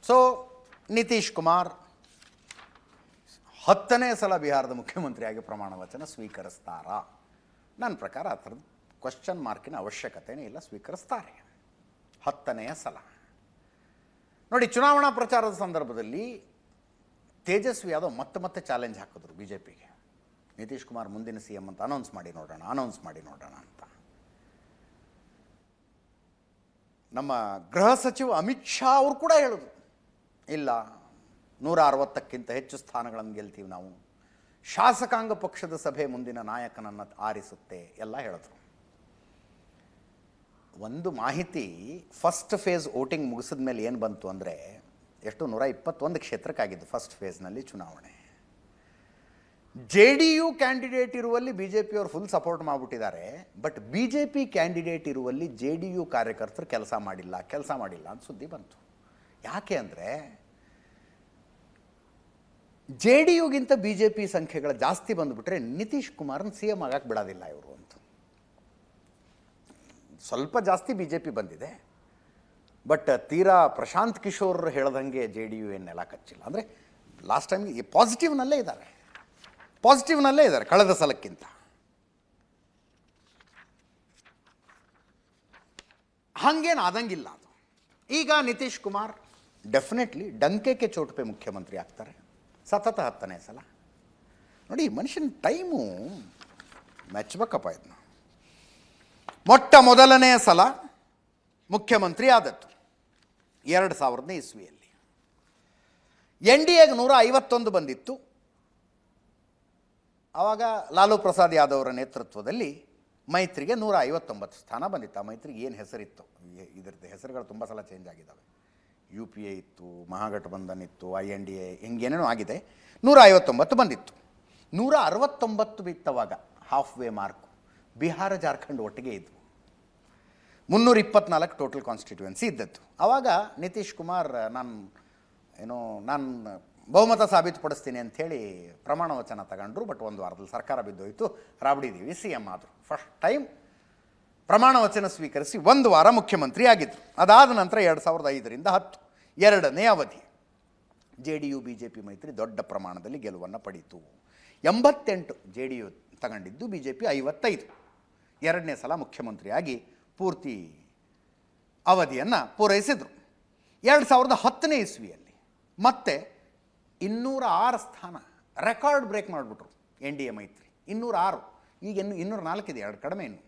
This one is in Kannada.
ಸೊ ನಿತೀಶ್ ಕುಮಾರ್ 10ನೇ ಸಲ ಬಿಹಾರದ ಮುಖ್ಯಮಂತ್ರಿಯಾಗಿ ಪ್ರಮಾಣ ವಚನ ಸ್ವೀಕರಿಸ್ತಾರಾ? ನನ್ನ ಪ್ರಕಾರ ಆ ಥರದ್ದು ಕ್ವಶನ್ ಮಾರ್ಕಿನ ಅವಶ್ಯಕತೆಯೇ ಇಲ್ಲ, ಸ್ವೀಕರಿಸ್ತಾರೆ 10ನೇ ಸಲ. ನೋಡಿ, ಚುನಾವಣಾ ಪ್ರಚಾರದ ಸಂದರ್ಭದಲ್ಲಿ ತೇಜಸ್ವಿ ಯಾದವ್ ಮತ್ತೆ ಚಾಲೆಂಜ್ ಹಾಕಿದ್ರು ಬಿ ಜೆ ಪಿಗೆ. ನಿತೀಶ್ ಕುಮಾರ್ ಮುಂದಿನ ಸಿ ಎಂ ಅಂತ ಅನೌನ್ಸ್ ಮಾಡಿ ನೋಡೋಣ ಅಂತ. ನಮ್ಮ ಗೃಹ ಸಚಿವ ಅಮಿತ್ ಶಾ ಅವರು ಕೂಡ ಹೇಳಿದ್ರು, ಇಲ್ಲ 160ಕ್ಕಿಂತ ಹೆಚ್ಚು ಸ್ಥಾನಗಳನ್ನು ಗೆಲ್ತೀವಿ ನಾವು, ಶಾಸಕಾಂಗ ಪಕ್ಷದ ಸಭೆ ಮುಂದಿನ ನಾಯಕನನ್ನು ಆರಿಸುತ್ತೆ ಎಲ್ಲ ಹೇಳಿದ್ರು. ಒಂದು ಮಾಹಿತಿ, ಫಸ್ಟ್ ಫೇಸ್ ವೋಟಿಂಗ್ ಮುಗಿಸಿದ ಮೇಲೆ ಏನು ಬಂತು ಅಂದರೆ, ಎಷ್ಟು 121 ಕ್ಷೇತ್ರಕ್ಕಾಗಿದ್ದು ಫಸ್ಟ್ ಫೇಸ್ನಲ್ಲಿ ಚುನಾವಣೆ. JDU ಕ್ಯಾಂಡಿಡೇಟ್ ಇರುವಲ್ಲಿ ಬಿ ಜೆ ಪಿಯವರು ಫುಲ್ ಸಪೋರ್ಟ್ ಮಾಡಿಬಿಟ್ಟಿದ್ದಾರೆ. But B J P candidate ಇರುವಲ್ಲಿ JDU ಕಾರ್ಯಕರ್ತರು ಕೆಲಸ ಮಾಡಿಲ್ಲ ಅಂತ ಸುದ್ದಿ ಬಂತು. ಯಾಕೆ ಅಂದರೆ JDUಗಿಂತ ಬಿ ಜೆ ಪಿ ಸಂಖ್ಯೆಗಳ ಜಾಸ್ತಿ ಬಂದುಬಿಟ್ರೆ ನಿತೀಶ್ ಕುಮಾರ್ನ ಸಿ ಎಂ ಆಗಕ್ಕೆ ಬಿಡೋದಿಲ್ಲ ಇವರು ಅಂತ. ಸ್ವಲ್ಪ ಜಾಸ್ತಿ ಬಿ ಜೆ ಪಿ ಬಂದಿದೆ, ಬಟ್ ತೀರಾ ಪ್ರಶಾಂತ್ ಕಿಶೋರ್ ಹೇಳ್ದಂಗೆ JDU ಏನೆಲ್ಲ ಕಚ್ಚಿಲ್ಲ. ಅಂದರೆ ಲಾಸ್ಟ್ ಟೈಮ್ ಪಾಸಿಟಿವ್ನಲ್ಲೇ ಇದ್ದಾರೆ ಕಳೆದ ಸಲಕ್ಕಿಂತ. ಹಾಗೇನು ಆದಂಗಿಲ್ಲ ಅದು. ಈಗ ನಿತೀಶ್ ಕುಮಾರ್ ಡೆಫಿನೆಟ್ಲಿ ಡಂಕೆಗೆ ಚೋಟುಪೆ ಮುಖ್ಯಮಂತ್ರಿ ಆಗ್ತಾರೆ, ಸತತ 10ನೇ ಸಲ. ನೋಡಿ, ಮನುಷ್ಯನ ಟೈಮು ಮೆಚ್ಚಬೇಕಪ್ಪ. ಇದನ್ನ ಮೊಟ್ಟ ಮೊದಲನೇ ಸಲ ಮುಖ್ಯಮಂತ್ರಿ ಆದದ್ದು 2000ನೇ ಇಸ್ವಿಯಲ್ಲಿ. NDAಗೆ 151 ಬಂದಿತ್ತು. ಆವಾಗ ಲಾಲೂ ಪ್ರಸಾದ್ ಯಾದವ್ ಅವರ ನೇತೃತ್ವದಲ್ಲಿ ಮೈತ್ರಿಗೆ 159 ಸ್ಥಾನ ಬಂದಿತ್ತು. ಆ ಮೈತ್ರಿಗೆ ಏನು ಹೆಸರಿತ್ತು, ಇದರದ್ದು ಹೆಸರುಗಳು ತುಂಬ ಸಲ ಚೇಂಜ್ ಆಗಿದ್ದಾವೆ. UPA ಇತ್ತು, ಮಹಾಗಠಬಂಧನ್ ಇತ್ತು, INDA, ಹಿಂಗೇನೇನೋ ಆಗಿದೆ. 159 ಬಂದಿತ್ತು. 169 ಬಿತ್ತವಾಗ half way mark. Bihar Jharkhand ಒಟ್ಟಿಗೆ ಇದ್ವು. 324 ಟೋಟಲ್ ಕಾನ್ಸ್ಟಿಟ್ಯೂಯೆನ್ಸಿ ಇದ್ದದ್ದು. ಆವಾಗ ನಿತೀಶ್ ಕುಮಾರ್ ನಾನು ಬಹುಮತ ಸಾಬೀತುಪಡಿಸ್ತೀನಿ ಅಂಥೇಳಿ ಪ್ರಮಾಣ ವಚನ ತಗೊಂಡ್ರು. ಬಟ್ ಒಂದು ವಾರದಲ್ಲಿ ಸರ್ಕಾರ ಬಿದ್ದೋಯ್ತು, ರಾಬಡಿದ್ದೀವಿ, ಸಿ ಎಂ ಆದರು. ಫಸ್ಟ್ ಟೈಮ್ ಪ್ರಮಾಣ ವಚನ ಸ್ವೀಕರಿಸಿ 1 ವಾರ ಮುಖ್ಯಮಂತ್ರಿ ಆಗಿದ್ದರು. ಅದಾದ ನಂತರ 2005ರಿಂದ 10 2ನೇ ಅವಧಿ JDU BJP ಮೈತ್ರಿ ದೊಡ್ಡ ಪ್ರಮಾಣದಲ್ಲಿ ಗೆಲುವನ್ನು ಪಡೀತು. 88 JDU ತಗೊಂಡಿದ್ದು, BJP 55. 2ನೇ ಸಲ ಮುಖ್ಯಮಂತ್ರಿಯಾಗಿ ಪೂರ್ತಿ ಅವಧಿಯನ್ನು ಪೂರೈಸಿದರು. 2010ನೇ ಇಸ್ವಿಯಲ್ಲಿ ಮತ್ತೆ 206 ಸ್ಥಾನ ರೆಕಾರ್ಡ್ ಬ್ರೇಕ್ ಮಾಡಿಬಿಟ್ರು NDA ಮೈತ್ರಿ. 206, ಈಗ 204 ಇದೆ, 2 ಕಡಿಮೆ ಇನ್ನು.